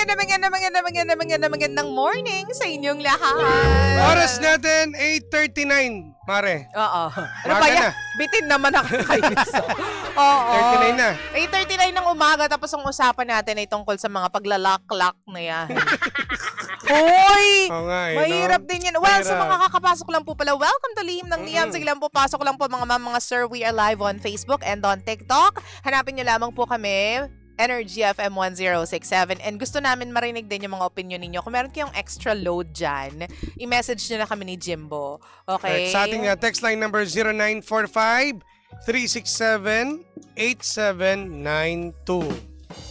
magandang morning sa inyong lahat. Oras natin, 8:39, Mare. Oo. Ano Umaga ba yan? na. Bitin naman ako kayo. Oo. 39 na. 8:39 ng umaga, tapos ang usapan natin ay tungkol sa mga paglalak-lak na yan. Hoy! Oo nga eh, Mahirap no? din yan. Well, sa Mahirap. mga kakapasok lang po pala, welcome to Lihim ng Niyam. Sige lang po, pasok lang po mga ma'am, mga sir. We are live on Facebook and on TikTok. Hanapin niyo lamang po kami, Energy FM 1067. And gusto namin marinig din yung mga opinion ninyo. Kung meron kayong extra load dyan, i-message nyo na kami ni Jimbo. Okay? Sa ating text line number 0945-367-8792.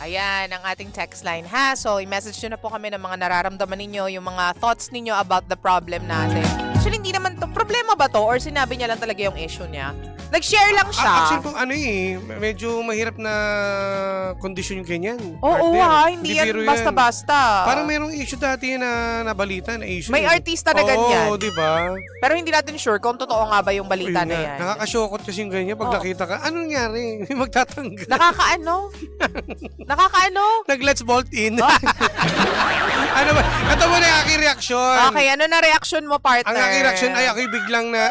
Ayan, ang ating text line ha. So, i-message nyo na po kami ng mga nararamdaman ninyo, yung mga thoughts ninyo about the problem natin. Actually, hindi naman to. Problema ba to? Or sinabi niya lang talaga yung issue niya? Nag-share lang siya. Actually po, medyo mahirap na kondisyon yung ganyan. Oo partner. ha, hindi biro yan basta-basta. Parang merong issue dati na nabalita na issue. May artista na ganyan. Oo, di ba? Pero hindi natin sure kung totoo nga ba yung balita Ayun na nga, yan. Nakakasyokot kasi yung ganyan. Pag Oo. nakita ka, ano nangyari? May magtatanggal. Nakakaano? Nakakaano? Nag-let's bolt in. Ano ba? Ito mo na yung aking reaksyon. Okay, ano na reaction mo, partner? Ang aking reaksyon ay ako'y biglang na,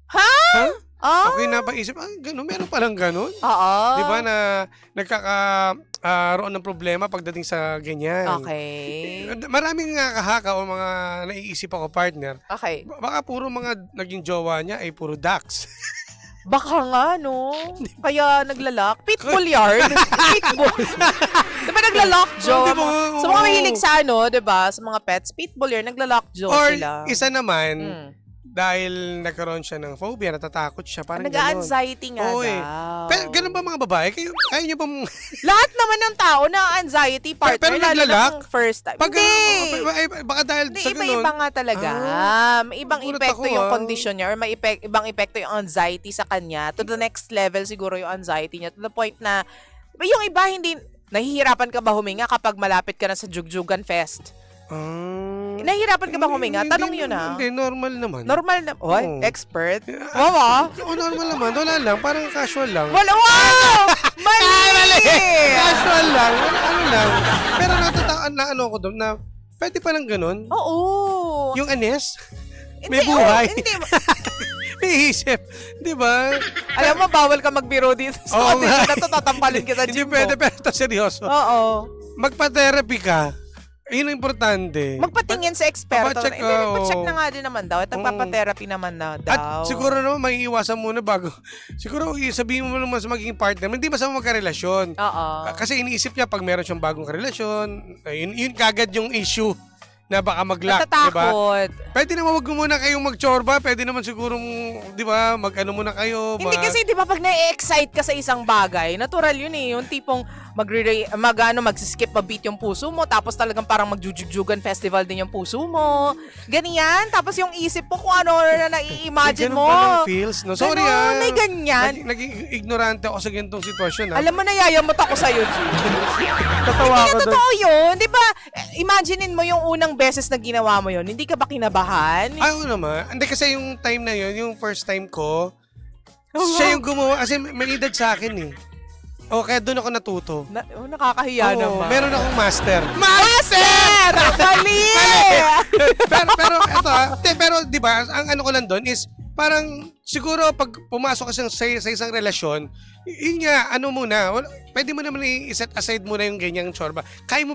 Ha? Ha? Oh? Ako'y napaisip, gano'n, meron palang gano'n. Oo. Di ba na nagkakaroon ng problema pagdating sa ganyan. Okay. Maraming kahaka o mga naiisip ako partner. Okay. Baka puro mga naging jowa niya ay puro ducks. Baka nga, no? Kaya naglalak. Pitbull yarn. Pitbull. Diba naglalak jaw? Di ba? Sa mga Oo. mahilig sa ano, diba? Sa mga pets, pitbull yarn, naglalak jaw Or sila. isa naman, Mm. dahil nagkaroon siya ng phobia, natatakot siya, parang gano'n. Nag-anxiety nga Oo eh. daw. Pero ganun ba mga babae? Kaya niyo bang... Lahat naman ng tao na anxiety partner, Pero lalo naglalak? na kung first time. Pag, Hindi! baka dahil Hindi, sa ganun... iba-iba nga talaga. May ibang nagulat epekto ako, yung ah. condition niya or may ibang epekto yung anxiety sa kanya. To the next level siguro yung anxiety niya. To the point na, yung iba hindi, nahihirapan ka ba huminga kapag malapit ka na sa Jugjugan Fest? Nahihirapan ka ba huminga? Tanong yun ha. Hindi, normal naman. Normal na. Oy, Oo. expert. Wawa. Oo, normal naman. Wala lang. Parang casual lang. Wala, wow! Mali! Casual lang. Ano lang. Pero natataan na ano ko doon na pwede pa lang ganun. Oo. Yung anes, Hindi, may buhay. Hindi. may isip. Di ba? Alam mo, bawal ka magbiro dito sa Oo condition nga. na to, tatampalin kita, Hindi Jimbo. pwede, pero ito seryoso. Oo. Magpa-therapy ka. Yun ang importante. Magpatingin sa eksperto. Papacheck Hindi, ka, nagpa-check oo. na nga din naman daw. At nagpapatherapy naman na daw. At siguro naman, may iwasan muna bago. Siguro, sabihin mo naman sa magiging partner, hindi masama magkarelasyon. Oo. Kasi iniisip niya pag meron siyang bagong karelasyon, yun kagad yung issue na baka mag-lock, di ba? Natatakot. Pwede naman wag muna kayong mag-chorba, pwede naman siguro, di ba, mag-ano muna kayo. Hindi kasi, di ba, pag na-excite ka sa isang bagay, natural yun eh. Yung tipong mag-skip ma-beat yung puso mo, tapos talagang parang magjujugjugan festival din yung puso mo. Ganyan. Tapos yung isip mo kung ano na nai-imagine Ganun mo. palang feels, no? Sorry Ganon, ah. may ganyan. Naging ignorante ako sa ganitong sitwasyon, ah. Alam mo, nayayamot ako sa'yo, G. Tatawa Hindi totoo yun. Di ba, imaginein mo yung unang beses na ginawa mo yun. Hindi ka ba kinabahan? Ay, oo naman. Hindi kasi yung time na yun, yung first time ko, siya yung gumawa. Kasi may edad sa akin eh. O, kaya doon ako natuto. Nakakahiya Oo, naman. meron akong master. Master! Mali! pero eto pero di ba, ang ano ko lang doon is parang siguro pag pumasok ka sa isang relasyon, yun nga, ano muna, pwede mo naman i-set aside muna yung ganyang chorba. Kaya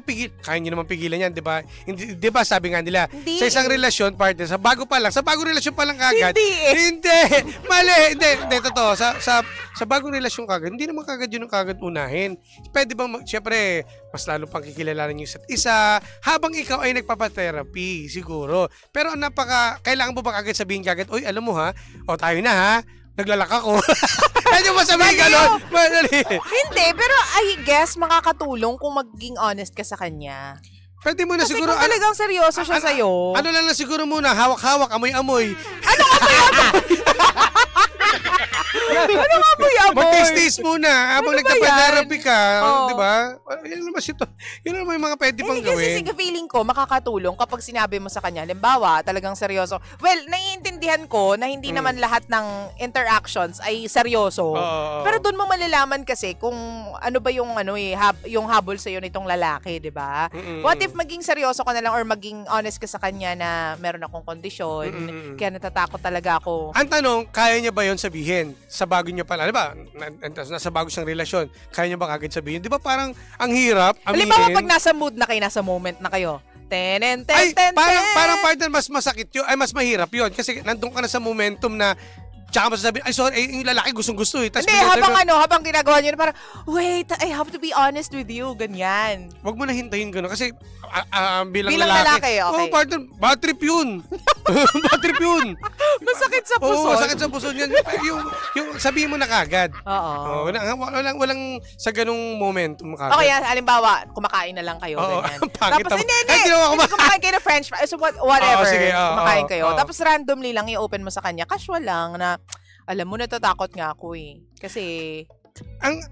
niyo naman pigilan yan, di ba? Hindi, di ba sabi nga nila, Hindi. sa isang relasyon, partner, sa bagong relasyon pa lang kagad. Hindi eh. Hindi, mali, hindi, totoo. Sa bagong relasyon kagad, hindi naman kagad yun ang kagad unahin. Pwede bang, siyempre, mas lalo pang kikilalanin yung isa't isa, habang ikaw ay nagpapatherapy, siguro. Pero kailangan mo ba kagad sabihin kagad, uy, alam mo ha, o tayo na ha, naglalak ako. Pwede mo sabihin gano'n? Madali. Hindi, pero I guess makakatulong kung maging honest ka sa kanya. Pwede mo na Kasi siguro, kung talagang seryoso siya sa'yo. ano lang na siguro muna, hawak-hawak, amoy-amoy. Ano nga ba yan, boy? Mag-taste muna habang Ano ba nagpa-therapy yan? ka. Oo. Di ba? Yun naman ito. Yun naman yung mga pwede pang Hindi kasi gawin. feeling ko makakatulong kapag sinabi mo sa kanya, halimbawa, talagang seryoso. Well, naiintindihan ko na hindi naman lahat ng interactions ay seryoso. Oo. Pero doon mo malalaman kasi kung ano ba yung yung habol sa nitong lalaki, 'di ba? What if maging seryoso ka na lang or maging honest ka sa kanya na meron akong kondisyon, kaya natatakot talaga ako. Ang tanong, kaya niya ba yon sabihin sa bago niya pala? Di ba? Nasa bago siyang relasyon. Kaya niya ba kagad sabihin? Di ba parang ang hirap aminin? Halimbawa pag nasa mood na kayo, nasa moment na kayo. Ay, parang partner, mas masakit yun. Ay, mas mahirap yun. Kasi nandun ka na sa momentum na tsaka masasabi, ay sorry, yung lalaki gustong-gusto eh. Tas Hindi, habang ginagawa niyo na parang, wait, I have to be honest with you, ganyan. wag mo na hintayin gano'n. Kasi bilang Bilang lalaki, okay. partner, bad trip yun. Bad trip yun. Masakit sa puso. Oo, sakit sa puso niyan. yung sabihin mo na kagad. Oo. Walang sa ganung momentum kagad. Okay, halimbawa, kumakain na lang kayo, Oo, ganyan. pangit Tapos, naman. hindi, Ay, ginawa ko hindi, kumakain kayo na french fries, so whatever, Oo, sige, kumakain kayo. oo. Tapos, randomly lang i-open mo sa kanya, casual lang na, alam mo, natatakot nga ako eh. Kasi,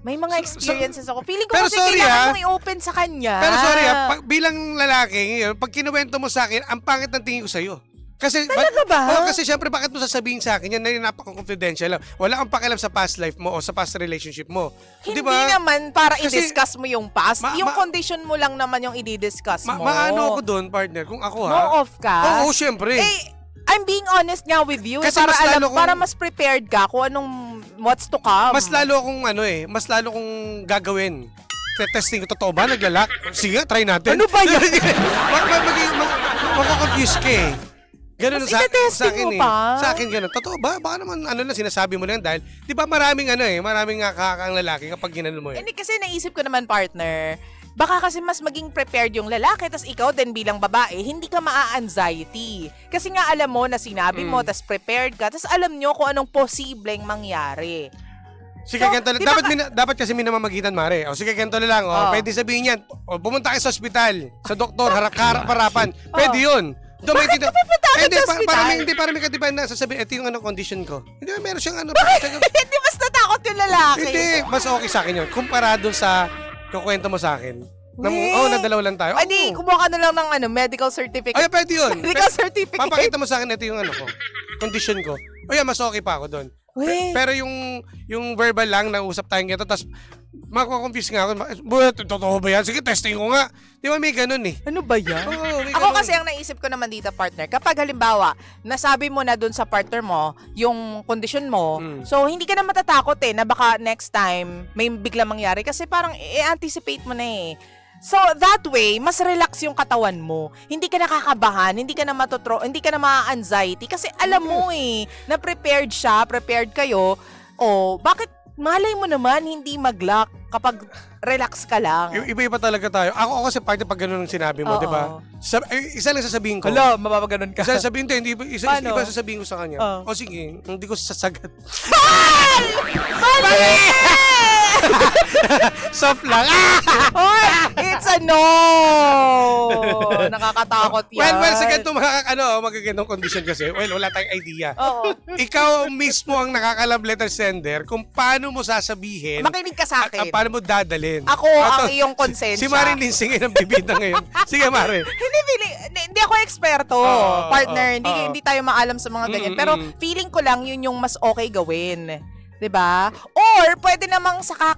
may mga experiences ako. Feeling ko pero kasi sorry, kailangan mong i-open sa kanya. Pero sorry, bilang lalaki ngayon, pag kinuwento mo sa akin, ang pangit ng tingin ko sa'yo. Kasi, Talaga ba? kasi syempre, bakit mo sasabihin sa akin yan na napaka-confidential lang? Wala kang pakialam sa past life mo o sa past relationship mo. Hindi Di ba? naman para Kasi, i-discuss mo yung past. yung ma- condition mo lang naman yung i-discuss mo. Maano ako doon, partner, kung ako ha? Mo off ka? Oo, syempre. Eh, I'm being honest nga with you. Kasi Para mas lalo para mas prepared ka kung anong what's to come. Mas lalo akong mas lalo kong gagawin. Testing ko, totoo ba? Naglalak? Sige, try natin. Ano ba yan? Makakonfuse ka eh. Ganun Mas sa ite-testing akin mo eh. pa? Sa akin ganun. Totoo ba? Baka naman lang sinasabi mo lang dahil, di ba maraming maraming kakakang lalaki kapag ginano mo eh. Hindi kasi naisip ko naman, partner, baka kasi mas maging prepared yung lalaki tas ikaw din bilang babae, hindi ka maa-anxiety. Kasi nga alam mo na sinabi mo, tas prepared ka, tas alam nyo kung anong posibleng mangyari. Sige, So, ganito. di ba Dapat kasi minamamagitan, Mare. O sige, ganito na lang. Oh. Pwede sabihin yan. O, pumunta kayo sa ospital, sa doktor, harap-harapan. Pwede yun. Bakit ka pupunta agad sa ospital? Para may katibayan na sasabihin, ito yung condition ko. Hindi, meron siyang Hindi mas natakot yung lalaki. Hindi, mas okay sa akin yun. Kumpara dun sa kukwento mo sa akin. Nadalaw lang tayo. Hindi, kumuha ka na lang ng medical certificate. Ay, pwede yun. Medical certificate. Papakita mo sa akin, ito yung condition ko. O yan, mas okay pa ako doon. Wait. Pero yung verbal lang, nausap tayong ganito, tapos mako-confuse nga ako. Totoo ba yan? Sige, testing ko nga. Di ba may ganun eh? Ano ba yan? Oo, may Ako ganun. kasi ang naisip ko naman dito, partner, kapag halimbawa, nasabi mo na dun sa partner mo, yung kondisyon mo, so hindi ka na matatakot na baka next time may bigla mangyari kasi parang i-anticipate mo na eh. So that way, mas relax yung katawan mo. Hindi ka nakakabahan, hindi ka na hindi ka na ma-anxiety kasi alam mo na prepared siya, prepared kayo. Bakit malay mo naman hindi mag-lock kapag relax ka lang? Iba-iba talaga tayo. Ako kasi parte pag ganun ang sinabi mo, Oo. di ba? Isa lang sasabihin ko. Hala, mapapaganon ka. Isa sasabihin ko, isa Paano? sasabihin ko sa kanya. Oo. O sige, hindi ko sasagat. Mali! Soft lang. Hoy, it's a no! Nakakatakot yan. Well, sa ganito magagandang condition kasi, wala tayong idea. Oo. Ikaw mismo ang nakaka-love letter sender kung paano mo sasabihin Makinig ka sa at akin. paano mo dadalhin. Ako ang iyong konsensya. Si Marilyn Singh ang bibida ngayon. Sige, Mare. Hindi ako eksperto, partner. Hindi tayo maalam sa mga ganyan. Pero feeling ko lang yun yung mas okay gawin. 'Di ba? Or pwede namang saka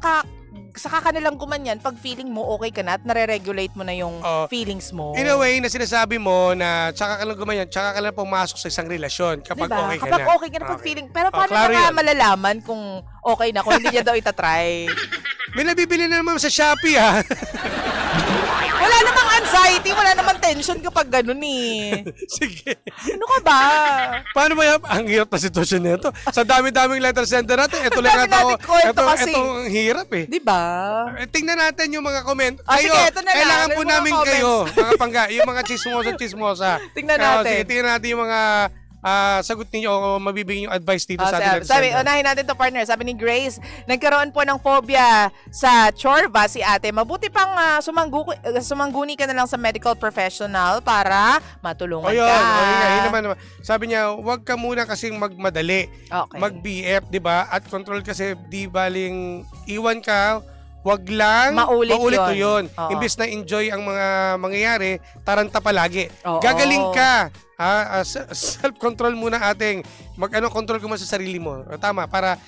ka nalang gumanyan pag feeling mo okay ka na at nare-regulate mo na yung feelings mo. In a way na sinasabi mo na tsaka ka lang gumanyan, tsaka ka lang pumasok sa isang relasyon kapag diba? okay ka kapag na. okay ka na pag feeling. Pero paano klaro na nga yan. malalaman kung okay na, kung hindi niya daw itatry? May nabibili na naman sa Shopee ha. Wala namang anxiety, wala namang tension kapag ganun eh. Sige. Ano ka ba? Paano ba yan? Ang hirap na sitwasyon nito. Sa dami-daming letter sender natin, ito lang Ang dami natin kwento kasi. Ito ang hirap eh. Di ba? Tingnan natin yung mga comment. Sige, ito na lang. Kailangan po Yung mga namin comments. kayo, mga pangga, yung mga chismosa. Tingnan natin. Sige, tingnan natin yung mga sagot ninyo o mabibigyan yung advice dito sa ating sabi, nagsasama. unahin natin to partner. Sabi ni Grace, nagkaroon po ng phobia sa chorba si ate. Mabuti pang sumangguni ka na lang sa medical professional para matulungan Ayun, ka. yun naman. Sabi niya, huwag ka muna kasing magmadali. Okay. Mag-BF, di ba? At control kasi di baling iwan ka, wag lang Maulit to yun. Oo. Imbis na enjoy ang mga mangyayari, taranta palagi. Oo. Gagaling ka. Self-control muna ating control ko mo sa sarili mo. Tama, para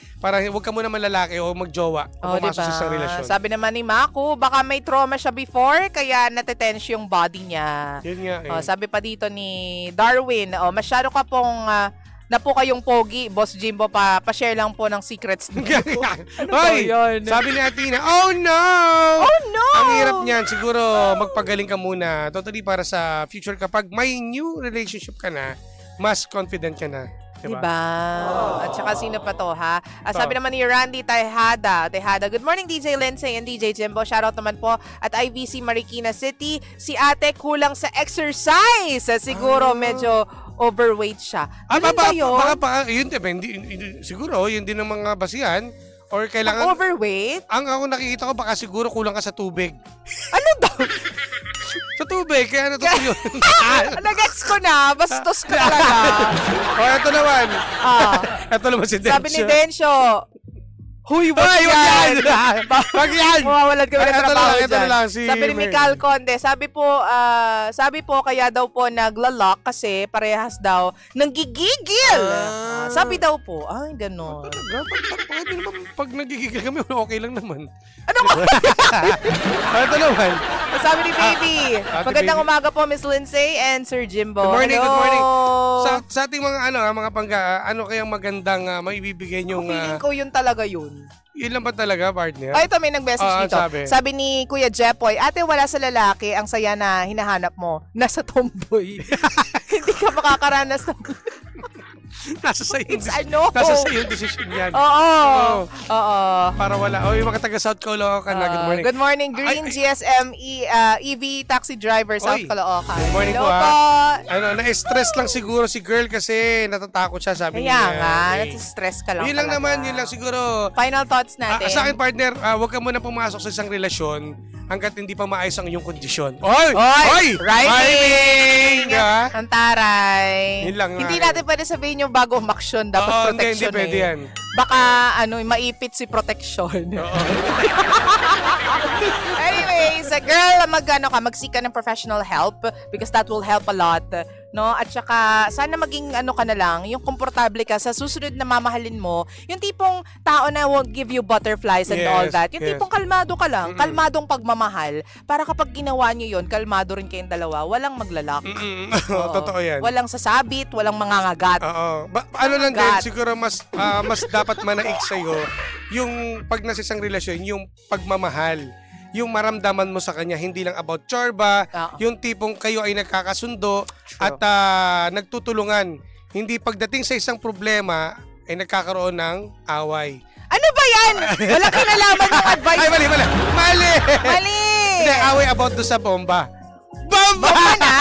wag ka muna malalaki o magjowa o pumasok sa isang relasyon. Sabi naman ni Maku, baka may trauma siya before, kaya natetense yung body niya. Yun nga eh. Sabi pa dito ni Darwin, masyado ka pong na po kayong pogi, Boss Jimbo, pa-share lang po ng secrets niyo. Hoy, yun? sabi ni Atina, oh no! Oh no! Ang hirap niyan, siguro magpagaling ka muna. Totally para sa future kapag may new relationship ka na, mas confident ka na. Diba? At saka sino pa to, ha? Sabi naman ni Randy Tejada, good morning DJ Lindsay and DJ Jimbo. Shoutout naman po at IVC Marikina City. Si ate kulang sa exercise. Siguro medyo overweight siya. Ganun ba yun? Baka, yun, siguro, yun din ang mga basihan. Or kailangan... Overweight? Ang ako nakikita ko, baka siguro kulang ka sa tubig. Ano daw? Sa tubig, kaya natutuyo yun. Nagets ko na, bastos ko talaga. Ito naman. Ito naman si Densyo. Sabi ni Densyo, huy, wag Ay, yan! Wag yan! Mawawalan kami ng trabaho ito na lang, si Sabi ni Mical Conde, sabi po kaya daw po naglalak kasi parehas daw nanggigigil. Sabi daw po, ay gano'n. Pwede naman, pag nagigigil kami, okay lang naman. Ano ba? Ito naman. Sabi ni Baby, Ate magandang Baby. umaga po Miss Lindsay and Sir Jimbo. Good morning, Hello. good morning. Sa ating mga pangga, ano kayang magandang maibibigay yung... Feeling ko yun talaga yun. Yun lang ba talaga, partner? Ay, ito may nag-message dito. Sabi ni Kuya Jepoy, ate wala sa lalaki ang saya na hinahanap mo. Nasa tomboy. Hindi ka makakaranas ng... Nasa sa'yo yung decision yan. Oo. Para wala. Yung mga taga South Caloocan na, good morning. Good morning, Green GSM EV taxi driver, South Caloocan. Good morning Hello po. po. Na-stress lang siguro si girl kasi natatakot siya, sabi niya. Kaya nga, nasa-stress ka lang Yun lang talaga. naman, yun lang siguro. Final thoughts natin. Sa akin, partner, huwag ka muna pumasok sa isang relasyon hanggat hindi pa maayos ang iyong kondisyon. Oy! Rhyming! Diba? Ang taray. Yun lang Hindi nga. natin pwede sabihin yung bago umaksyon. Dapat protection hindi pwede yan. Baka maipit si protection. Oo. Anyways, girl, mag-seek ka ng professional help because that will help a lot. No? At saka, sana maging ka na lang, yung komportable ka sa susunod na mamahalin mo, yung tipong tao na won't give you butterflies and all that. Yung tipong kalmado ka lang, kalmadong pagmamahal, para kapag ginawa nyo yun, kalmado rin kayong dalawa, walang maglalak. Totoo yan. Walang sasabit, walang mangangagat. Oo. Ano lang din, siguro mas dapat manaig sa'yo yung pag nasa isang relasyon, yung pagmamahal. Yung maramdaman mo sa kanya, hindi lang about chorba, yung tipong kayo ay nagkakasundo at nagtutulungan. Hindi pagdating sa isang problema ay nagkakaroon ng away. Ano ba yan? Wala kinalaman yung advice. Ay, mali! Mali! Hindi, away about doon sa bomba. Bomba na!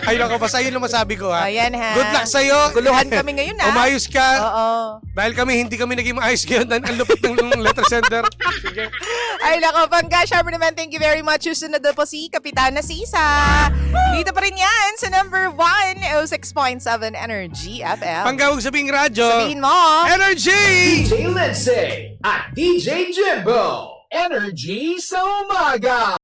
Ay, naku, basta yun lang masabi ko, ha? Ayan, ha? Good luck sa'yo. Guluhan kami ngayon, ha? Umayos ka. Oo. Dahil hindi kami naging maayos ngayon. Ang lupit ng letter sender. Sige. Ay, nako, Pangga, Sharper naman, thank you very much. Susunod na po si Kapitana Sisa. Dito pa rin yan sa number 106.7 Energy FM. Panggawag sabing radyo. Sabihin mo. Energy! DJ Lindsay at DJ Jimbo. Energy sa umaga.